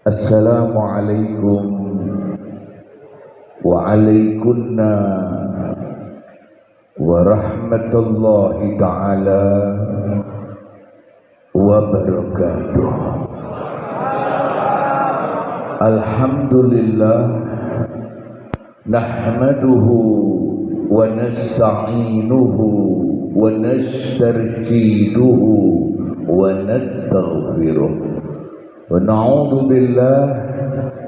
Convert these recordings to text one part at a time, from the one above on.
Assalamualaikum waalaikumna warahmatullahi ta'ala wabarakatuh. Alhamdulillah nahmaduhu wa nasta'inuhu wa nastarshiduhu wa nastaghfiruh wa na'udzu billah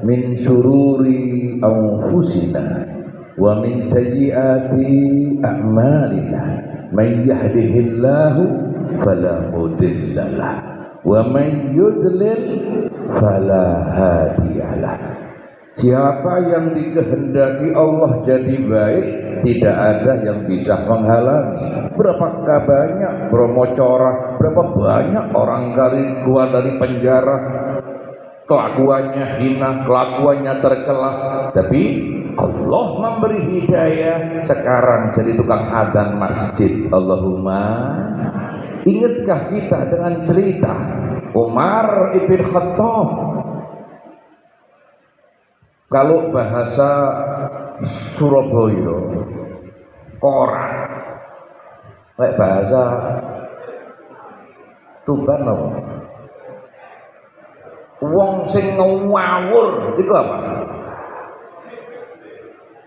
min syururi anfusina wa min sayyiati a'malina may yahdihillahu fala mudhillalah wa may yudlil fala hadiyalah. Siapa yang dikehendaki Allah jadi baik, tidak ada yang bisa menghalangi. Berapakah banyak bromocora, berapa banyak orang keluar dari penjara, kelakuannya hina, kelakuannya tercela, tapi Allah memberi hidayah, sekarang jadi tukang adzan masjid. Allahumma. Ingatkah kita dengan cerita Umar ibn Khattab? Kalau bahasa Surabaya koran, kayak bahasa Tuban apa? Wong sing ngawur itu apa?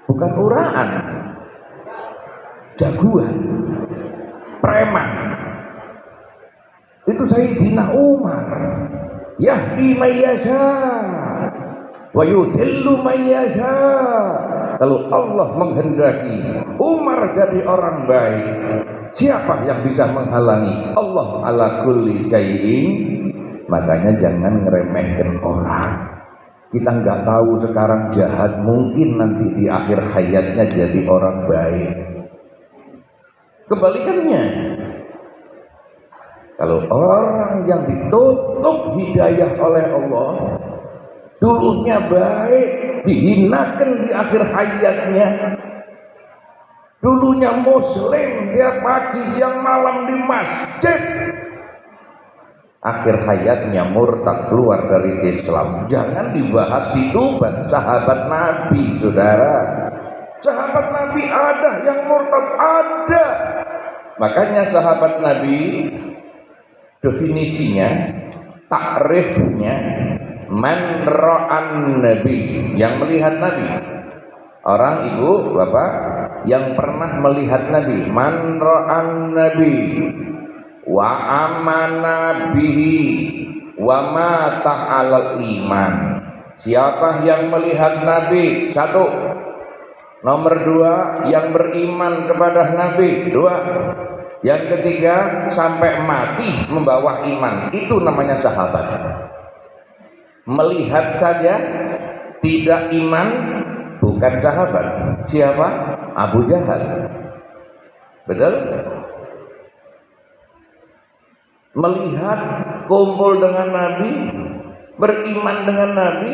Bukan uraan, jagoan, preman. Itu Sayyidina Umar. Yahdi mayyasha wa yudhillu mayyasha. Kalau Allah menghendaki Umar jadi orang baik, siapa yang bisa menghalangi? Allah ala kulli syai'in. Makanya jangan ngeremehkan orang. Kita nggak tahu sekarang jahat, mungkin nanti di akhir hayatnya jadi orang baik. Kebalikannya, kalau orang yang ditutup hidayah oleh Allah, dulunya baik, dihinakan di akhir hayatnya. Dulunya muslim, dia pagi siang malam di masjid, akhir hayatnya murtad, keluar dari Islam. Jangan dibahas itu sahabat Nabi, saudara. Sahabat Nabi ada yang murtad, ada. Makanya sahabat Nabi definisinya, takrifnya, man ra'an nabi, yang melihat Nabi. Orang ibu bapak yang pernah melihat Nabi, man ra'an nabi wa amana bihi wa mata alal iman. Siapa yang melihat Nabi? Satu. Nomor dua, yang beriman kepada Nabi. Dua. Yang ketiga, sampai mati membawa iman. Itu namanya sahabat. Melihat saja tidak iman, bukan sahabat. Siapa? Abu Jahal. Betul? Melihat, kumpul dengan Nabi, beriman dengan Nabi,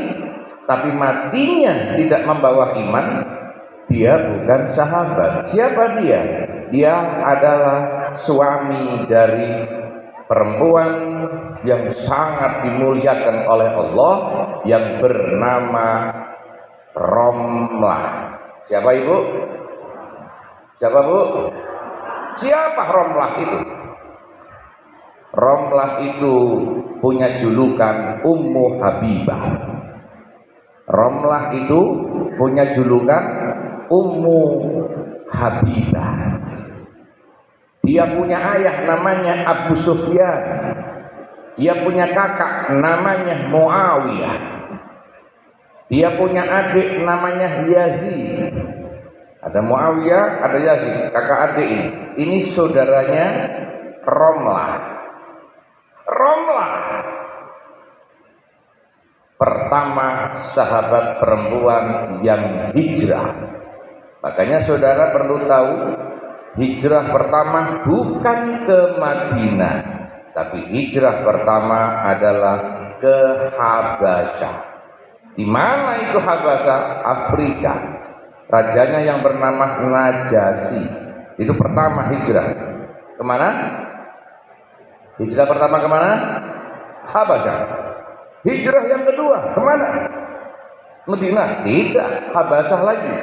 tapi matinya tidak membawa iman, dia bukan sahabat. Siapa dia? Dia adalah suami dari perempuan yang sangat dimuliakan oleh Allah, yang bernama Romlah. Siapa ibu? Siapa bu? Siapa Romlah itu? Romlah itu punya julukan Ummu Habibah. Romlah itu punya julukan Ummu Habibah. Dia punya ayah namanya Abu Sufyan. Dia punya kakak namanya Muawiyah. Dia punya adik namanya Yazid. Ada Muawiyah, ada Yazid, kakak adik ini. Ini saudaranya Romlah. Romlah pertama sahabat perempuan yang hijrah. Makanya saudara perlu tahu, hijrah pertama bukan ke Madinah, tapi hijrah pertama adalah ke Habasyah. Di mana itu Habasa? Afrika. Rajanya yang bernama Najasyi. Itu pertama hijrah. Kemana? Hijrah pertama kemana? Habasa. Hijrah yang kedua kemana? Medina. Tidak, Habasah lagi.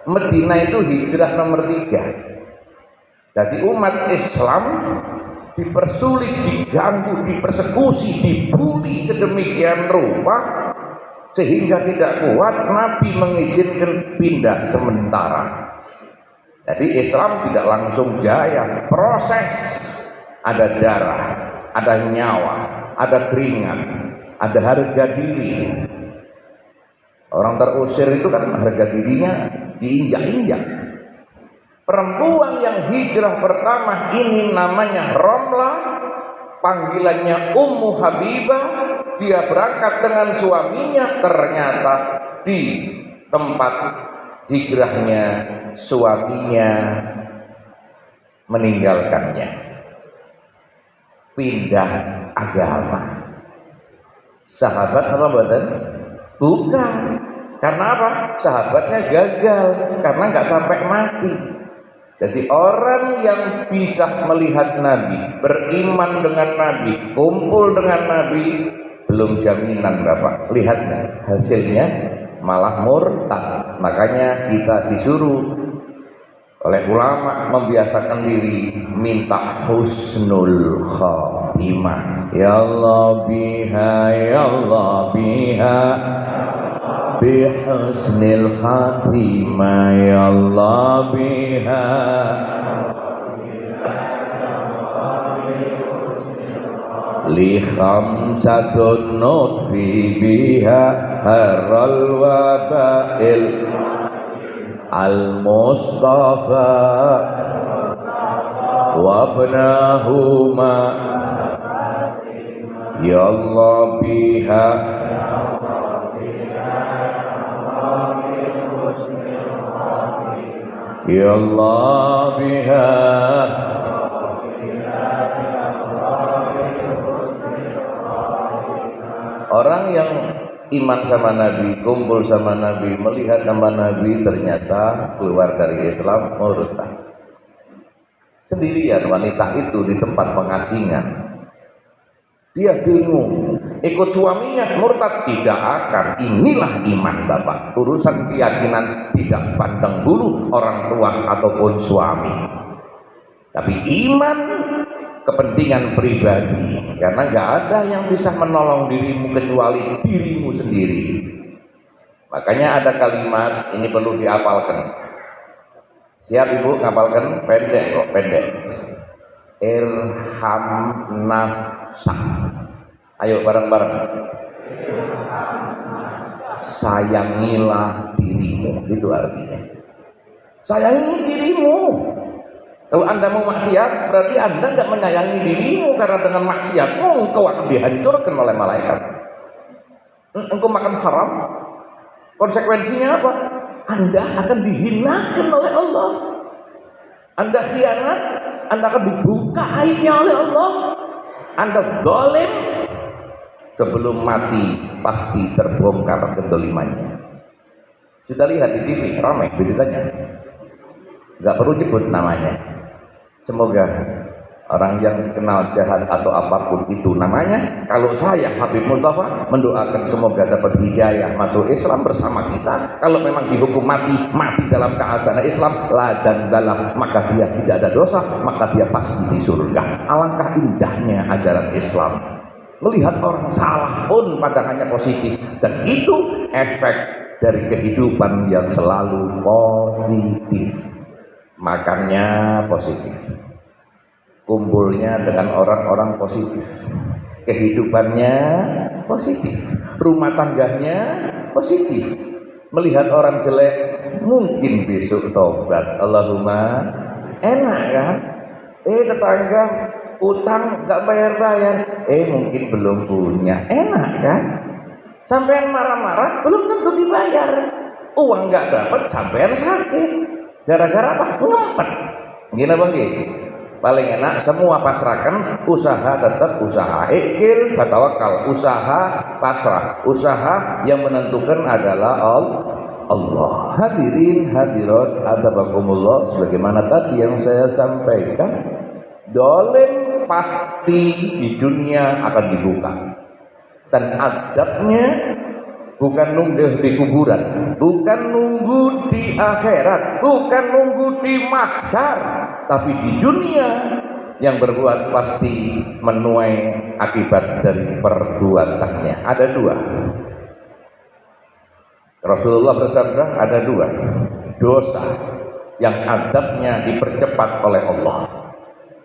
Medina itu hijrah nomor 3. Jadi umat Islam dipersulit, diganggu, dipersekusi, dibuli sedemikian rupa sehingga tidak kuat. Nabi mengizinkan pindah sementara. Jadi Islam tidak langsung jaya, proses. Ada darah, ada nyawa, ada keringat, ada harga diri. Orang terusir itu kan harga dirinya diinjak-injak. Perempuan yang hijrah pertama ini namanya Romlah, panggilannya Ummu Habibah. Dia berangkat dengan suaminya, ternyata di tempat hijrahnya suaminya meninggalkannya, pindah agama. Sahabat apa badan? Bukan. Karena apa? Sahabatnya gagal karena nggak sampai mati. Jadi orang yang bisa melihat Nabi, beriman dengan Nabi, kumpul dengan Nabi, belum jaminan Bapak. Lihatnya, hasilnya malah murtad. Makanya kita disuruh oleh ulama membiasakan diri minta husnul khatimah. Ya Allah biha, ya Allah biha, bihusnil khatimah, ya Allah biha, li khamsatun nutfi biha haral wabail al-Mustafa wabnahuma, ya Allah biha, ya Allah biha. Orang yang iman sama Nabi, kumpul sama Nabi, melihat nama Nabi, ternyata keluar dari Islam, murtad. Sendirian wanita itu di tempat pengasingan. Dia bingung, ikut suaminya murtad, tidak akan. Inilah iman Bapak. Urusan keyakinan tidak pandang bulu orang tua ataupun suami. Tapi iman kepentingan pribadi, karena nggak ada yang bisa menolong dirimu kecuali dirimu sendiri. Makanya ada kalimat ini perlu dihafalkan. Siap Ibu ngapalkan? Pendek kok, pendek. Irham nafsa. Ayo bareng-bareng. Sayangilah dirimu, itu artinya. Sayangi dirimu. Kalau Anda mau maksiat, berarti Anda tidak menyayangi dirimu, karena dengan maksiatmu engkau akan dihancurkan oleh malaikat. Engkau makan haram, konsekuensinya apa? Anda akan dihinakan oleh Allah. Anda khianat, Anda akan dibuka aibnya oleh Allah. Anda zalim, sebelum mati pasti terbongkar kezalimannya. Sudah lihat di TV, ramai beritanya. Gak perlu nyebut namanya. Semoga orang yang kenal jahat atau apapun itu namanya, kalau saya Habib Mustafa mendoakan semoga dapat hidayah masuk Islam bersama kita. Kalau memang dihukum mati, mati dalam keadaan Islam, la dan dalam, maka dia tidak ada dosa, maka dia pasti di surga. Alangkah indahnya ajaran Islam. Melihat orang salah pun pandangannya positif, dan itu efek dari kehidupan yang selalu positif. Makannya positif, kumpulnya dengan orang-orang positif, kehidupannya positif, rumah tangganya positif. Melihat orang jelek, mungkin besok tobat. Allahumma, enak kan? Tetangga utang gak bayar-bayar, mungkin belum punya, enak kan? Sampean marah-marah, belum tentu dibayar. Uang gak dapat, sampean sakit. Gara-gara apa? Ngempet. Gini bang, paling enak semua pasrahkan, usaha tetap usaha, ikil fatawakal, usaha pasrah, usaha yang menentukan adalah Allah. Hadirin hadirat adabakumullah, sebagaimana tadi yang saya sampaikan, dolim pasti di dunia akan dibuka, dan adabnya bukan nunggu di kuburan, bukan nunggu di akhirat, bukan nunggu di mahsyar, tapi di dunia yang berbuat pasti menuai akibat dari perbuatannya. Ada dua. Rasulullah bersabda, ada dua dosa yang adabnya dipercepat oleh Allah.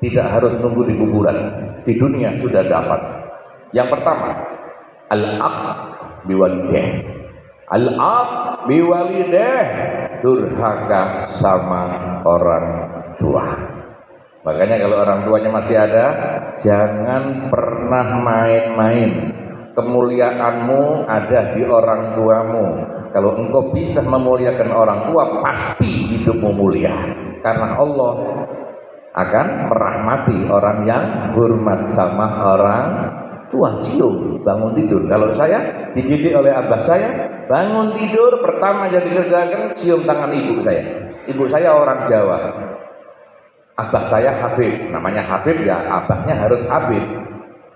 Tidak harus nunggu di kuburan, di dunia sudah dapat. Yang pertama, al-aq biwalideh, al-aq biwalideh, durhaka sama orang tua. Makanya kalau orang tuanya masih ada, jangan pernah main-main. Kemuliaanmu ada di orang tuamu. Kalau engkau bisa memuliakan orang tua, pasti hidupmu mulia, karena Allah akan merahmati orang yang hormat sama orang tua. Cium bangun tidur. Kalau saya dididik oleh abah saya, bangun tidur pertama yang dikerjakan cium tangan ibu saya. Ibu saya orang Jawa, abah saya Habib, namanya Habib ya abahnya harus Habib,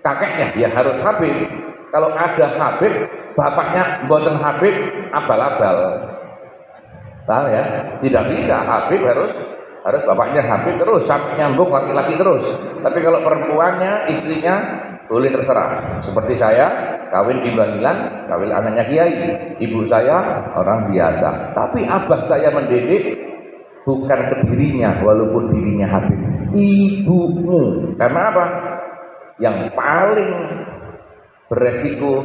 kakeknya ya harus Habib. Kalau ada Habib, bapaknya mboten Habib, abal-abal. Tahu ya? Tidak bisa, Habib harus bapaknya Habib terus sampai nyambung laki-laki terus. Tapi kalau perempuannya, istrinya boleh terserah. Seperti saya kawin di Bangkilan, kawin anaknya kiai. Ibu saya orang biasa. Tapi abah saya mendidik bukan ke dirinya, walaupun dirinya Habib, ibumu. Karena apa? Yang paling beresiko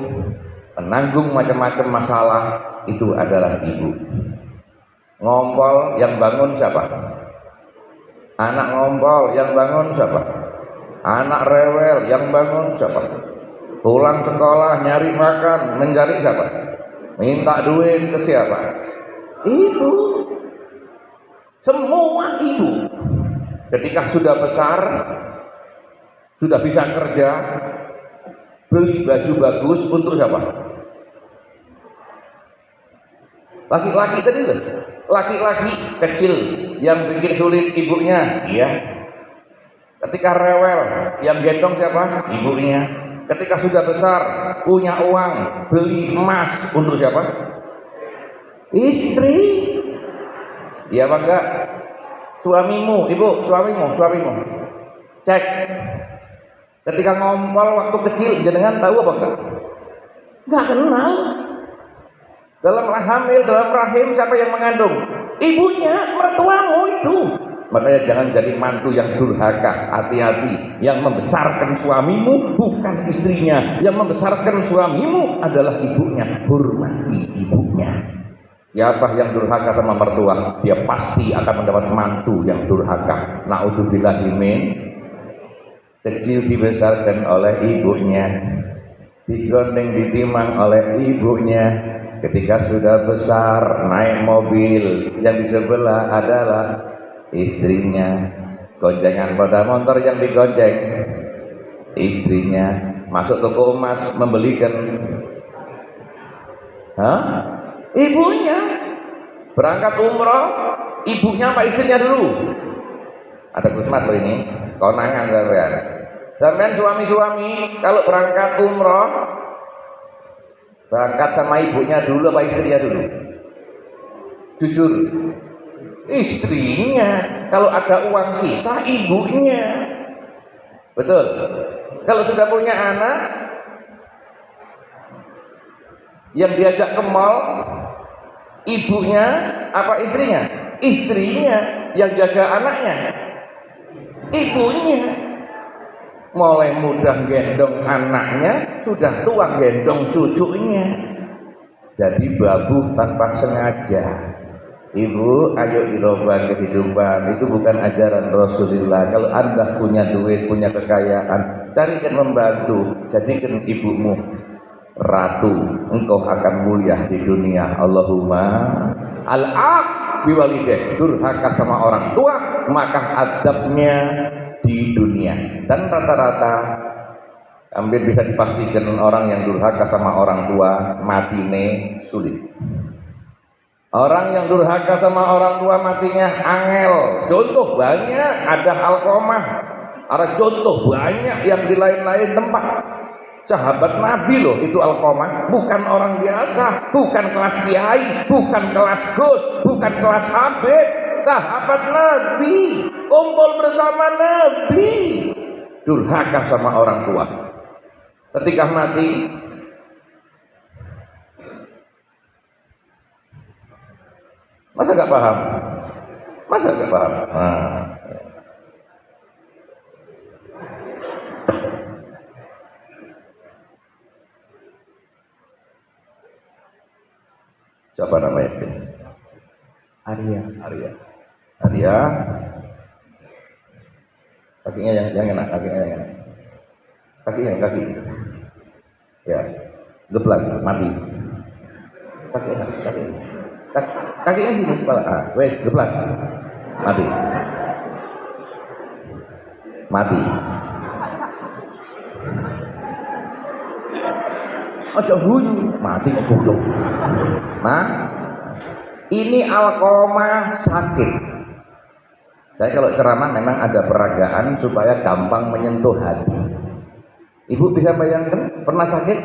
menanggung macam-macam masalah itu adalah ibu. Ngompol yang bangun siapa? Anak ngompol yang bangun siapa? Anak rewel yang bangun siapa? Pulang sekolah nyari makan mencari siapa? Minta duit ke siapa? Ibu. Semua ibu. Ketika sudah besar, sudah bisa kerja, beli baju bagus untuk siapa? Laki-laki tadi loh. Laki-laki kecil yang bikin sulit ibunya, iya. Ketika rewel yang gendong siapa? Ibunya. Ketika sudah besar punya uang beli emas untuk siapa? Istri. Iya apa enggak? Suamimu, ibu, suamimu. Cek. Ketika ngompol waktu kecil jenengan tahu apa enggak? Enggak kenal. Dalam hamil, dalam rahim siapa yang mengandung? Ibunya, mertuamu itu. Makanya jangan jadi mantu yang durhaka. Hati-hati. Yang membesarkan suamimu bukan istrinya. Yang membesarkan suamimu adalah ibunya. Hormati ibunya. Siapa yang durhaka sama mertua, dia pasti akan mendapat mantu yang durhaka. Na'udzubillahi min. Kecil dibesarkan oleh ibunya, digondeng ditimang oleh ibunya. Ketika sudah besar naik mobil, yang di sebelah adalah istrinya. Goncengan pada motor yang digonceng istrinya. Masuk toko emas membelikan ibunya. Berangkat umroh ibunya apa istrinya dulu? Ada kusmat loh ini, konangan sampean. Sampean suami-suami kalau berangkat umroh berangkat sama ibunya dulu apa istrinya dulu? Jujur. Istrinya. Kalau ada uang sisa ibunya. Betul. Kalau sudah punya anak yang diajak ke mall, ibunya apa istrinya? Istrinya. Yang jaga anaknya, ibunya. Mulai mudah gendong anaknya, sudah tua gendong cucunya. Jadi babu tanpa sengaja. Ibu, ayo dirubah kehidupan. Itu bukan ajaran Rasulullah. Kalau Anda punya duit, punya kekayaan, carikan membantu, jadikan ibumu ratu. Engkau akan mulia di dunia. Allahumma al-aq biwalideh, durhaka sama orang tua, maka adabnya di dunia. Dan rata-rata hampir bisa dipastikan orang yang durhaka sama orang tua matine sulit. Orang yang durhaka sama orang tua matinya angel. Contoh banyak, ada Alqamah, ada contoh banyak yang di lain-lain tempat. Sahabat Nabi loh itu Alqamah, bukan orang biasa, bukan kelas kiai, bukan kelas gus, bukan kelas habib. Sahabat Nabi, kumpul bersama Nabi, durhaka sama orang tua. Ketika mati, masa gak paham? Masa gak paham? Nah. Siapa namanya? Arya. Arya. Kakinya yang enak, kakinya yang enak. Kaki. Ya, geblak, mati. Kakinya sini, kepala. Wes, geblak, mati. Ojo guyu, mati goblok. Nah, ini Alqamah sakit. Saya kalau ceramah memang ada peragaan supaya gampang menyentuh hati. Ibu bisa bayangkan pernah sakit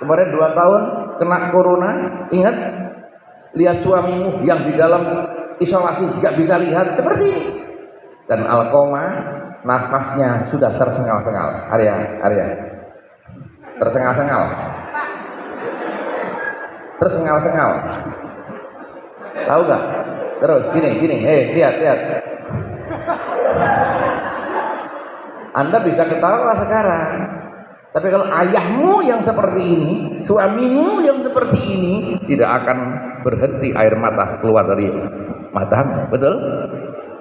kemarin 2 tahun kena corona, ingat lihat suamimu yang di dalam isolasi gak bisa lihat seperti ini, dan Alqamah nafasnya sudah tersengal-sengal. Arya tersengal-sengal tahu gak? Terus gini, lihat Anda bisa ketawa sekarang, tapi kalau ayahmu yang seperti ini, suamimu yang seperti ini, tidak akan berhenti air mata keluar dari matamu. Betul?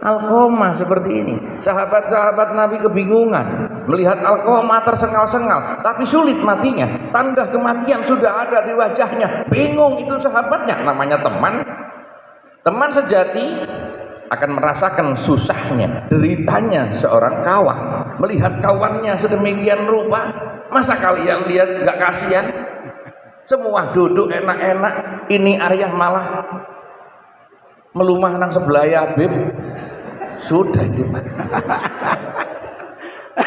Alqamah seperti ini. Sahabat-sahabat Nabi kebingungan melihat Alqamah tersengal-sengal, tapi sulit matinya. Tanda kematian sudah ada di wajahnya. Bingung itu sahabatnya. Namanya teman sejati akan merasakan susahnya, deritanya seorang kawan. Melihat kawannya sedemikian rupa, masa kalian lihat gak kasihan? Semua duduk enak-enak, ini Arya malah melumah nang sebelah Habib. Sudah itu Pak.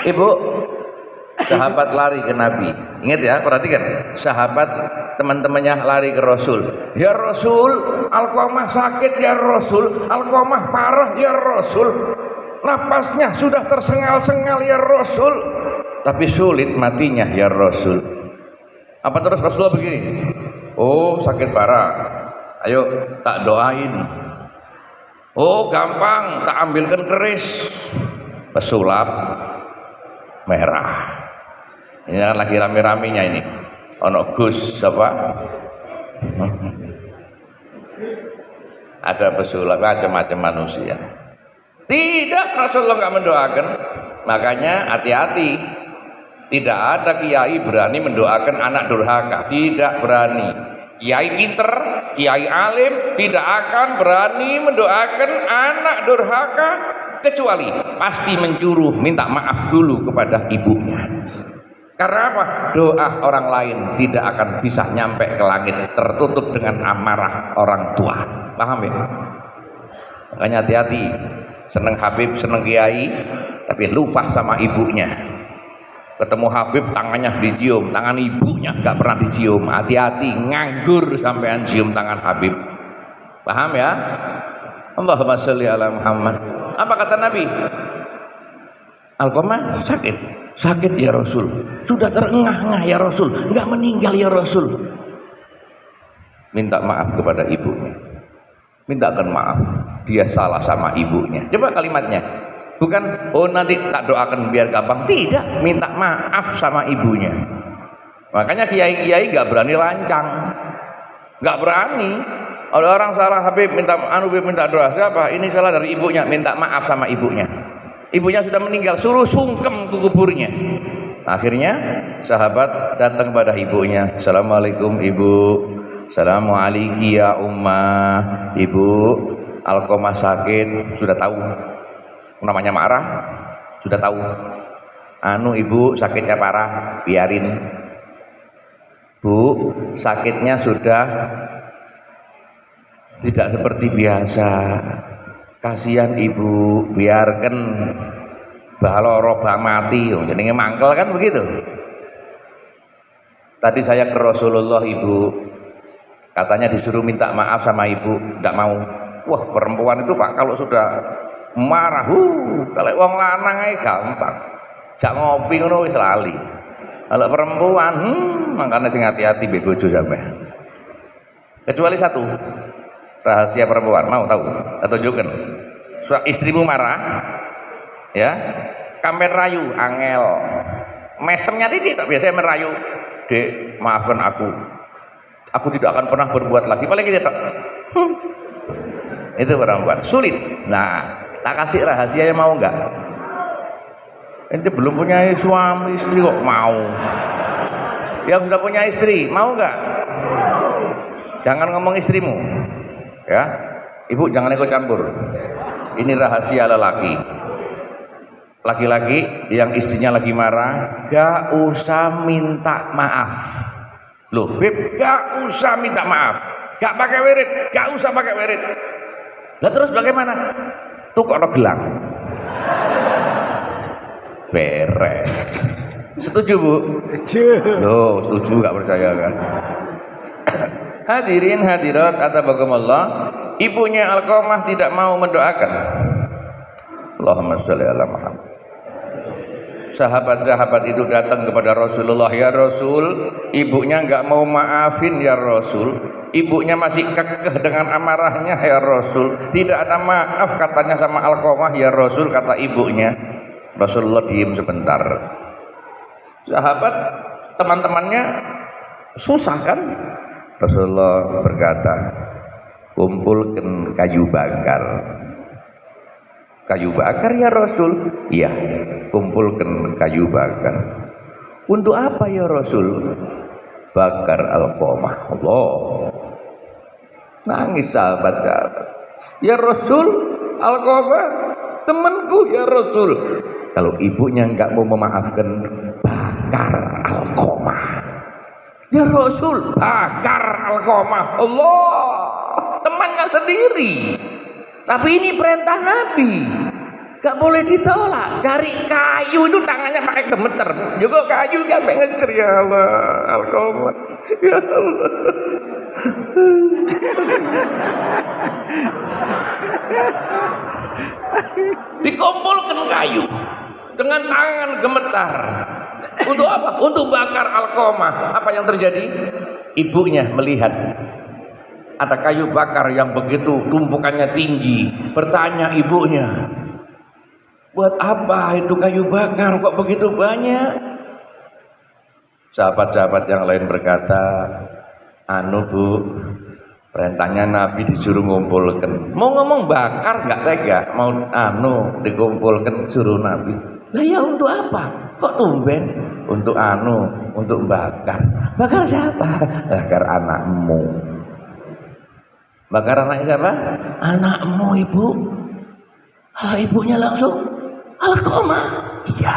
Ibu, sahabat lari ke Nabi. Ingat ya, perhatikan. Sahabat teman-temannya lari ke Rasul. Ya Rasul, Alqamah sakit ya Rasul. Alqamah parah ya Rasul. Napasnya sudah tersengal-sengal ya Rasul. Tapi sulit matinya ya Rasul. Apa terus Rasulullah begini? Oh, sakit parah. Ayo tak doain. Oh, gampang, tak ambilkan keris. Pesulap merah. Ini kan lagi rame-ramenya ini. Ono Gus apa? Ada pesulap macam-macam manusia. Tidak, Rasulullah nggak mendoakan. Makanya hati-hati. Tidak ada kiai berani mendoakan anak durhaka. Tidak berani. Kiai pinter, kiai alim tidak akan berani mendoakan anak durhaka, kecuali pasti mencuru minta maaf dulu kepada ibunya. Karena apa? Doa orang lain tidak akan bisa nyampe ke langit, tertutup dengan amarah orang tua. Paham ya? Makanya hati-hati. Seneng Habib, seneng kiai, tapi lupa sama ibunya. Ketemu Habib tangannya dicium, tangan ibunya nggak pernah dicium. Hati-hati, nganggur sampean cium tangan Habib. Paham ya? Allahumma sholli ala Muhammad. Apa kata Nabi? Alqamah sakit ya Rasul. Sudah terengah-engah ya Rasul, nggak meninggal ya Rasul. Minta maaf kepada ibunya. Mintakan maaf, dia salah sama ibunya. Coba kalimatnya. Bukan, oh nanti tak doakan biar gampang. Tidak, minta maaf sama ibunya. Makanya kiai-kiai gak berani lancang. Gak berani. Kalau orang salah Habib minta doa. Siapa? Ini salah dari ibunya. Minta maaf sama ibunya. Ibunya sudah meninggal, suruh sungkem ke kuburnya. Akhirnya sahabat datang pada ibunya. Assalamualaikum ibu. Assalamualaikum ya ummah. Ibu, Alqamah sakit. Sudah tahu namanya marah, sudah tahu. Anu ibu sakitnya parah, biarin. Bu, sakitnya sudah tidak seperti biasa. Kasihan ibu, biarkan baloro bak mati, jenenge mangkel kan begitu. Tadi saya ke Rasulullah ibu, katanya disuruh minta maaf sama ibu, tidak mau. Wah perempuan itu pak kalau sudah marah, kalau wong lanang aja gampang, jak ngopi ngono wis lali. Kalau perempuan, makanya sing hati-hati be bojo sampe. Kecuali satu rahasia perempuan, mau tahu? Atau tunjukkan. Istrimu marah, ya, kampen rayu, angel, mesemnya tidak biasanya merayu. Dek, maafkan aku tidak akan pernah berbuat lagi. Paling gitu, itu perempuan sulit. Nah, tak kasih rahasia yang mau enggak? Ente belum punya suami istri kok mau? Yang sudah punya istri mau enggak? Jangan ngomong istrimu, ya. Ibu jangan ikut campur. Ini rahasia lelaki. Laki-laki yang istrinya lagi marah, gak usah minta maaf. Loh, Beb, gak usah minta maaf. Gak pakai wirid, gak usah pakai wirid. Lah terus bagaimana? Tukok gelang. Beres. Setuju, Bu? Loh, setuju gak percaya kan? Hadirin hadirat atabakumullah, ibunya Alqamah tidak mau mendoakan. Allahumma sholli ala Muhammad. Sahabat-sahabat itu datang kepada Rasulullah, ya Rasul, ibunya enggak mau maafin ya Rasul, ibunya masih kekeh dengan amarahnya ya Rasul, tidak ada maaf katanya sama Alqamah ya Rasul, kata ibunya. Rasulullah diam sebentar. Sahabat teman-temannya susah kan? Rasulullah berkata, kumpulkan kayu bakar. Kayu bakar ya Rasul? Iya, kumpulkan kayu bakar. Untuk apa ya Rasul? Bakar Alqamah. Allah, nangis sahabat-sahabat. Ya Rasul, Alqamah temanku ya Rasul. Kalau ibunya enggak mau memaafkan, bakar Alqamah. Ya Rasul, bakar Alqamah. Allah, temannya sendiri. Tapi ini perintah Nabi, gak boleh ditolak. Cari kayu itu tangannya pakai gemeter, juga kayu gak ngecer. Ya Allah, Alqamah, ya Allah. Dikumpulkan kayu dengan tangan gemetar. Untuk apa? Untuk bakar Alqamah. Apa yang terjadi? Ibunya melihat ada kayu bakar yang begitu tumpukannya tinggi, bertanya ibunya, buat apa itu kayu bakar kok begitu banyak? Sahabat-sahabat yang lain berkata, anu Bu, perintahnya Nabi disuruh ngumpulkan. Mau ngomong bakar nggak tega, mau anu dikumpulkan suruh Nabi. Lah ya untuk apa? Kok tumben? Untuk anu, untuk bakar. Bakar siapa? Bakar anakmu. Bakar anak siapa? Anakmu ibu. Ibunya langsung Alqamah. Iya,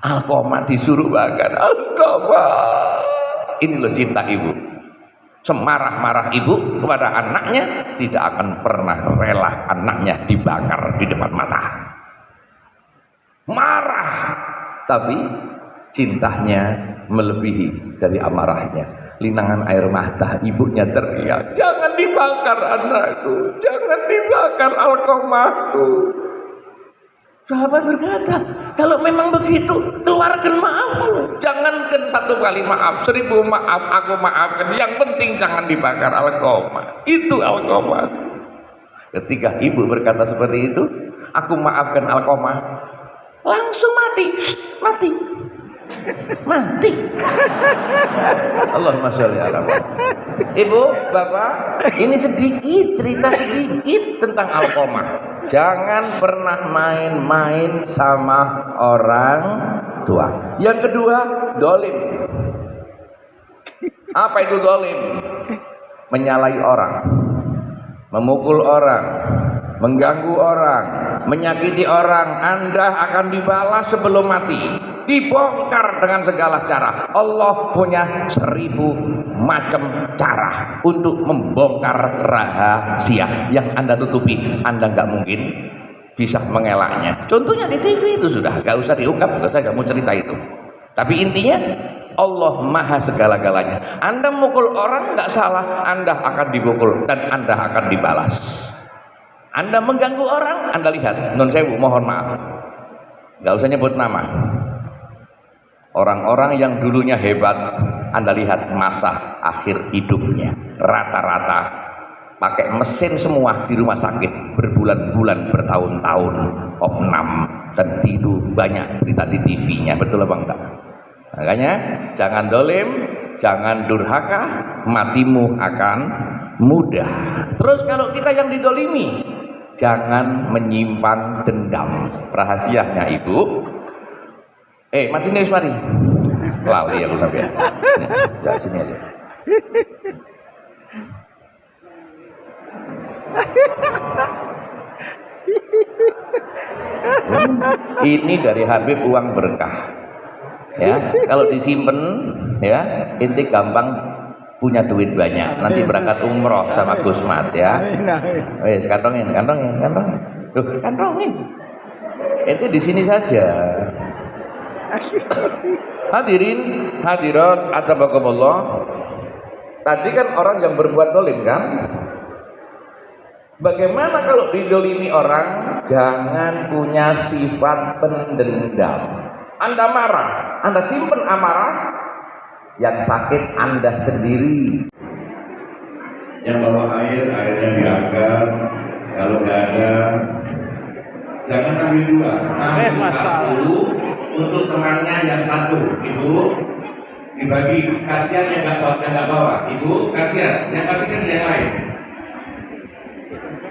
Alqamah disuruh bakar. Alqamah. Ini loh cinta ibu. Semarah-marah ibu kepada anaknya, tidak akan pernah rela anaknya dibakar di depan mata. Marah, tapi cintanya melebihi dari amarahnya. Linangan air mata, ibunya teriak, jangan dibakar anakku, jangan dibakar Alqamahku. Sahabat berkata, kalau memang begitu, keluarkan maafmu. Jangankan satu kali maaf, 1000 maaf, aku maafkan. Yang penting jangan dibakar Alqamah. Itu Alqamah. Ketika ibu berkata seperti itu, aku maafkan Alqamah, langsung mati. Allahumma sholli ala Muhammad. Ibu, bapak, ini cerita sedikit tentang Alqamah. Jangan pernah main-main sama orang tua. Yang kedua, dolim. Apa itu dolim? Menyalahi orang, memukul orang, mengganggu orang, menyakiti orang, Anda akan dibalas sebelum mati, dibongkar dengan segala cara. Allah punya 1000 macam cara untuk membongkar rahasia yang Anda tutupi. Anda nggak mungkin bisa mengelaknya. Contohnya di TV itu sudah, nggak usah diungkap, saya nggak mau cerita itu. Tapi intinya Allah maha segala-galanya. Anda mukul orang nggak salah, Anda akan dipukul dan Anda akan dibalas. Anda mengganggu orang, Anda lihat, non sewu, mohon maaf, nggak usah nyebut nama. Orang-orang yang dulunya hebat, Anda lihat masa akhir hidupnya rata-rata pakai mesin semua di rumah sakit berbulan-bulan, bertahun-tahun, opnam, dan itu banyak berita di TV-nya, betul apa enggak? Makanya jangan dolim, jangan durhaka, matimu akan mudah. Terus kalau kita yang didolimi, jangan menyimpan dendam. Rahasianya ibu, mati nih mari. Lali aku sampai. Ya sini aja. Ini dari Habib uang berkah. Ya, kalau disimpan ya, inti gampang punya duit banyak. Nanti berangkat umroh sama Gusmat ya. Wes kantongin. Tuh, kantongin. Itu di sini saja. Hadirin, hadirat, atabakumullah. Tadi kan orang yang berbuat dolim kan? Bagaimana kalau didolimi orang? Jangan punya sifat pendendam. Anda marah, Anda simpen amarah, yang sakit Anda sendiri. Yang bawa airnya diangkat. Kalau nggak ada, jangan ambil 2, ambil 1 untuk temannya yang 1. Ibu dibagi, kasihan yang nggak bawa. Ibu kasihan, yang kasihkan yang lain.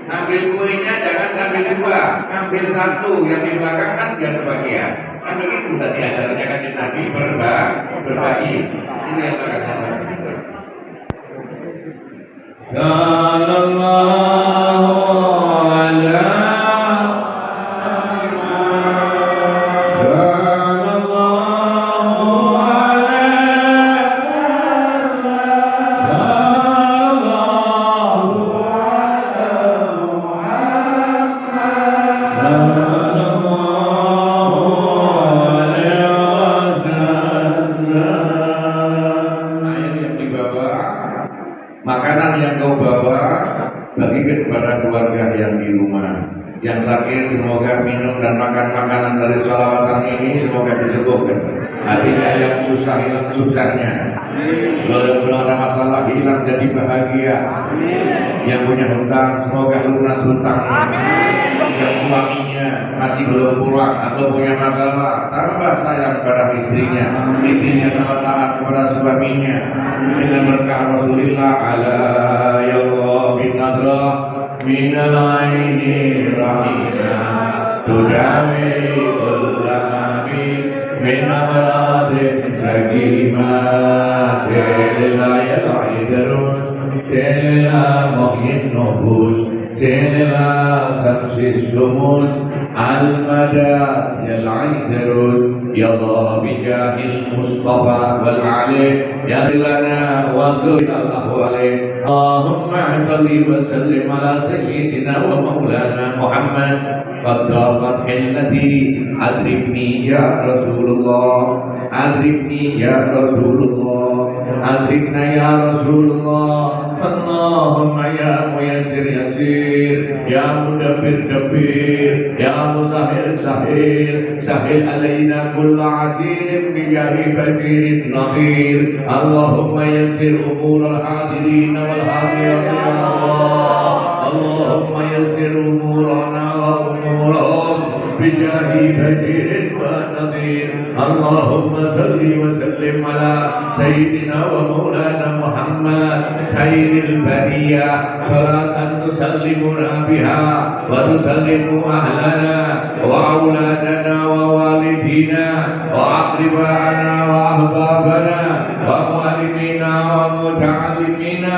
Ambil kuenya, jangan ambil 2, ambil 1 yang di belakang kan biar kebagian. Kan begitu tadi ajarannya kan Nabi berbagi. Ini yang terkata. Sallallahu ala yang sakit semoga minum dan makan makanan dari sholawatan ini semoga disembuhkan. Hatinya yang susah hilang susahnya, belum ada masalah hilang jadi bahagia. Yang punya hutang semoga lunas hutangnya. Yang suaminya masih belum pulang atau punya masalah, tambah sayang pada istrinya tambah taat kepada suaminya dengan berkah Rasulullah ala ya Allah bin nadrah minal aini rahina tudawi kullami min amradin sagima selila ya terus selila muhyin nufus selila samsis sumus al-mada yal terus ya Allah bijahil Mustafa wal Ali ya lana wa sallallahu alaihi Allahumma salli wa sallim ala sayyidina wa maulana Muhammad qad daqat hillati adrikni ya Rasulullah adrikni ya Rasulullah adrikna ya Rasulullah Allahumma ya muyassir yasir ya mudabbir dabbir ya musahhir sahhir sahhil alaina kulla asirin bijahi badirin nadhir Allahumma yassir umur al-hadirin wal-hadirat ya Allah Allahumma yassir umurana wa umurahum bijahi badirin wa nadhir Allahumma salli wa sallim ala sayyidina wa maulana Muhammad sayyidil bariyah salatan tusallimuna biha wa tusallimu ahlana wa auladana wa walidina wa aqribana wa ahbabana wa muallimina wa muta'allimina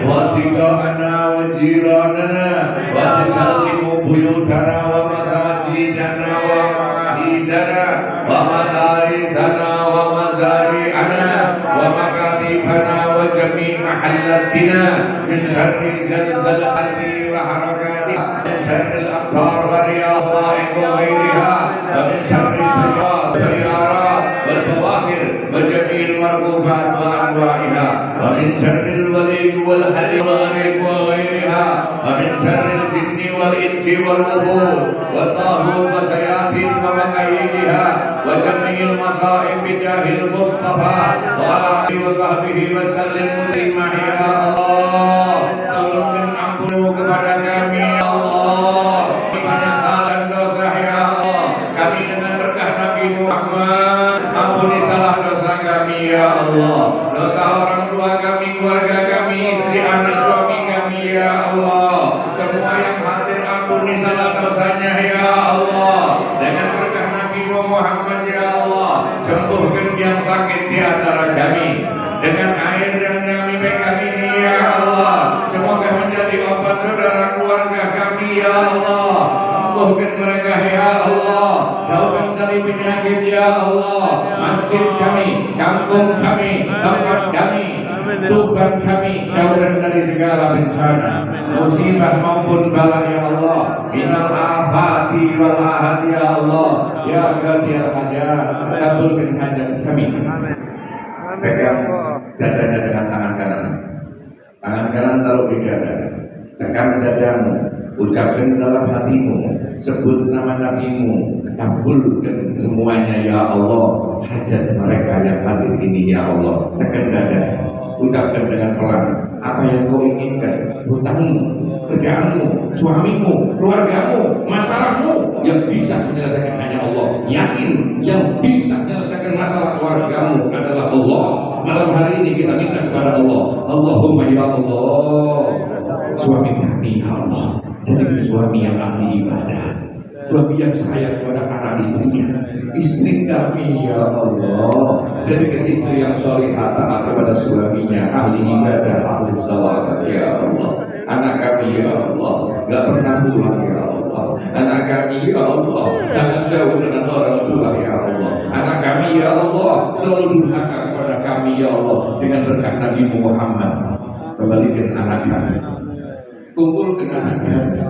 wa siqana wa jiranana wa tusallimu buyutana wa masajidana والدنا ومعيدنا ومدارسنا ومزارعنا ومكاتبنا وجميع محلاتنا من شر زلزال الأرض وحركاتها من شر الأمطار والرياح وغيرها ومن شر السيارات والبواخر وجميع المركوبات وأنواعها ومن شر الولي والحريق وغيرها ومن شر الجن والإنس والوحوش والطاغوت وشياطين ومكايدها وجميع المصائب بجاه المصطفى وعلى آله وصحبه وسلم تسليما يا الله. Tolongkan ampun kepada kami ya Allah, dimana salah dan dosa ya Allah. Kami dengan berkah Nabi Muhammad, ampuni salah dosa kami ya Allah, dosa orang tua kami, keluarga kami, istri, anak, suami kami ya Allah. Semua yang hadir ampuni salah dosanya ya Allah. Dengan berkah Nabi Muhammad ya Allah, sembuhkan yang sakit di antara kami dengan air yang kami pegang ini ya Allah. Semoga menjadi obat saudara keluarga kami ya Allah. Sembuhkan mereka ya Allah, jauhkan dari penyakit ya Allah. Masjid kami, kampung kami, tempat kami, Tuhan kami, jauhkan dari segala bencana, musibah maupun bala ya Allah. Minal afati wal ahad ya Allah. Ya qadiyal hajat, kabulkan hajat kami. Pegang dadanya dengan tangan kanan. Tangan kanan taruh di dada. Tekan dadamu, ucapkan dalam hatimu, sebut nama nabimu, kabulkan semuanya ya Allah. Hajat mereka yang hadir ini ya Allah. Tekan dada, ucapkan dengan pelan apa yang kau inginkan, hutangmu, kerjaanmu, suamimu, keluargamu, masalahmu yang bisa menyelesaikan hanya Allah. Yakin yang bisa menyelesaikan masalah keluargamu adalah Allah. Malam hari ini kita minta kepada Allah, Allahumma ya Allah, suami kami ya Allah, jadikan suami yang ahli ibadah, suami yang sayang kepada anak istrinya, istri kami ya Allah, jadikan istri yang sholihah taat kepada suaminya, ahli ibadah, ahli salat ya Allah. Anak kami ya Allah, gak pernah pulang ya Allah. Anak kami ya Allah, jangan jauh dengan orang tua ya Allah. Anak kami ya Allah, selalu durhaka kepada kami ya Allah. Dengan berkat Nabi Muhammad, kembalikan anak kami, kumpulkan anak kami,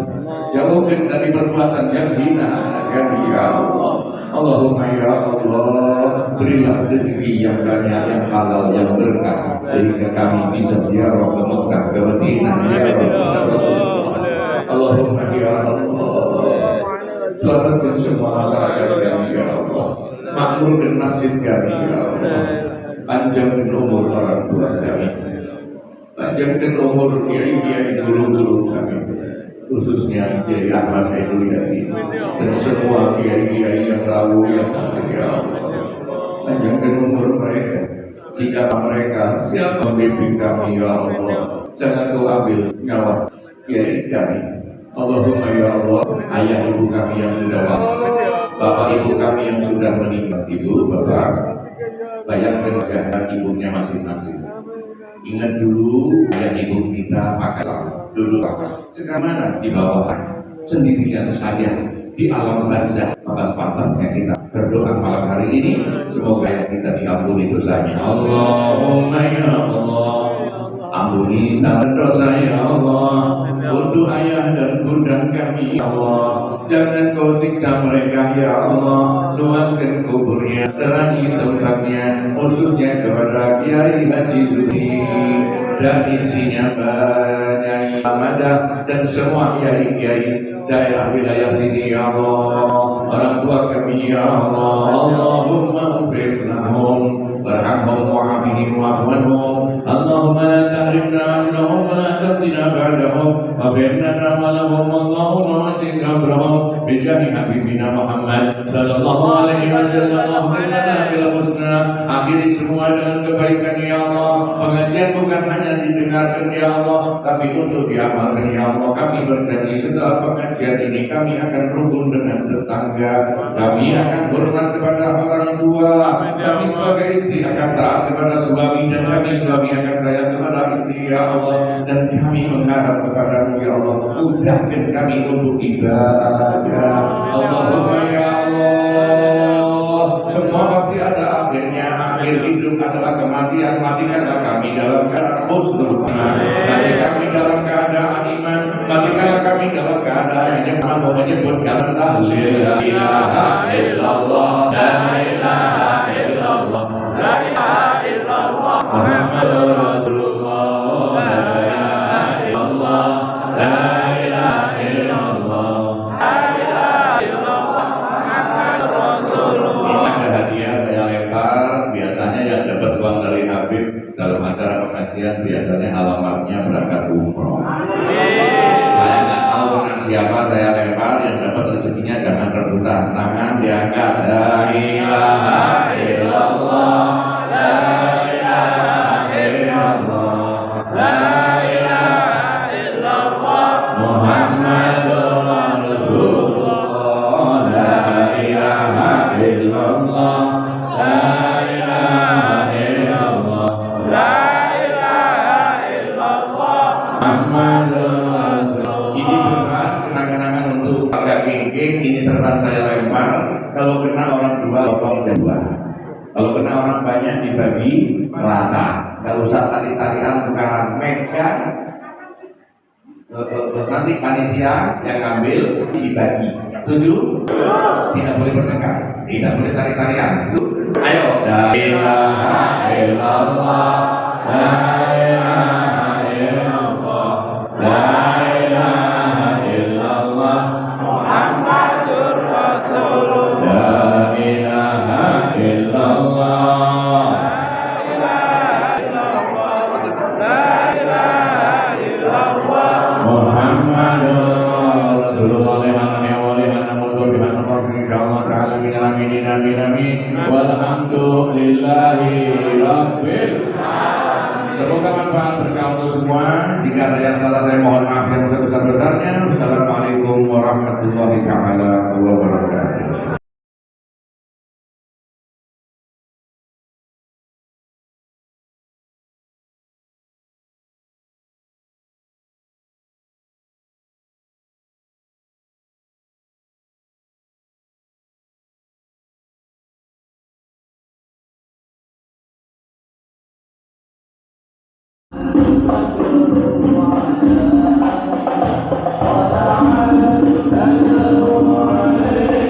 jauhkan dari perbuatan yang hina anak kami ya Allah. Allahumma ya Allah, berilah rezeki yang banyak, yang halal, yang berkah, sehingga kami bisa ziarah ke Mekah, ke Madinah ya Rasulullah. Allahumma ya Allah, selamatkan semua masyarakat kami ya Allah, makmurkan masjid kami ya Allah, panjangkan umur orang tua kami, panjangkan umur kiai-kiai guru-guru kami, khususnya Kiai Ahmad Aidul Yasin dan semua kiai-kiai yang lalu yang akhir ya Allah. Panjangkan umur mereka, jika mereka siapa membimbing kami ya Allah, jangan kau ambil nyawa kiai kami. Allahumma ya Allah, ayah ibu kami yang sudah wafat, bapak ibu kami yang sudah meninggal, ibu bapak, bayangkan wajah ibunya masing-masing. Ingat dulu ayah ibu kita pakai dulu apa? Sekarang mana? Di bawah tanah, sendirian saja di alam barzah. Maka sepantasnya kita berdoa malam hari ini, semoga ayah kita diampuni dosanya. Allahumma ya Allah, ampuni salah dosa ya Allah. Untuk ayah dan bunda kami ya Allah, jangan kau siksa mereka ya Allah. Luaskan kuburnya, terangi tempatnya, khususnya kepada Kiai Haji Zudi dan istrinya Mbak Nyai Amadah dan semua kiai-kiai daerah wilayah sini ya Allah. Orang tua kami ya Allah, Allahumma ufir lahum warhamhum wa'afihim wa'afwanhum. Allahumma la tahrimna ajrahum wa la taftina ba'dahum wa bi'annana malahum. Allahumma wasi kabrahum bijahi habibina Muhammad sallallahu alaihi wasallam. Allahumma bil husna, akhiri semua dengan kebaikan ya Allah. Pengajian bukan hanya didengarkan ya Allah, tapi untuk diamalkan ya Allah. Kami berjanji setelah pengajian ini kami akan rukun dengan tetangga, kami akan hormat kepada orang tua, kami sebagai istri istri akan taat kepada suami, dan suami akan sayang kepada istri, ya Allah. Dan kami mengharap kepadamu, ya Allah, mudahkan kami untuk ibadah. Allahumma ya Allah, semua pasti ada akhirnya. Akhir hidup adalah kematian. Matikanlah kami dalam keadaan husnul khotimah, matikan kami dalam keadaan iman, matikanlah kami dalam keadaan menyebut kalimat tahlil la ilaha illallah, la ilaha illallah, la ilaha illallah, Muhammadur Rasulullah, la ilaha illallah, la ilaha illallah, la ilaha illallah, Muhammadur Rasulullah. Ini ada hadiah saya lempar. Biasanya yang dapat uang dari Habib dalam acara pengajian biasanya alamatnya berangkat umroh. Saya nggak tahu dengan siapa saya lempar, yang dapat rezekinya jangan rebutan, tangan diangkat. La ilaha illallah, la ilaha illallah, la ilaha illallah, Muhammadur Rasulullah, la ilaha illallah, la ilaha illallah, la ilaha illallah, Muhammadur Rasulullah. Ini serban kenang-kenangan untuk agak geng-geng. Ini serban saya lempar. Kalau kena orang dua, potong dua. Kalau kena orang banyak dibagi rata. Gak usah tarik-tarian, tukaran, megang. Nanti panitia yang ngambil dibagi. Setuju? Tidak boleh bertengkar, tidak boleh tarik-tarian. Setuju? Ayo. La ilaha illallah, la ilaha illallah, la ilaha illallah, Muhammadur Rasulullah, la ilaha illallah, Muhammadur Rasulullah. Walhamdulillahi rabbil alamin. Semoga manfaat berkah untuk semua. Jika ada yang salah saya mohon maaf yang sebesar-besarnya. Assalamualaikum warahmatullahi wabarakatuh.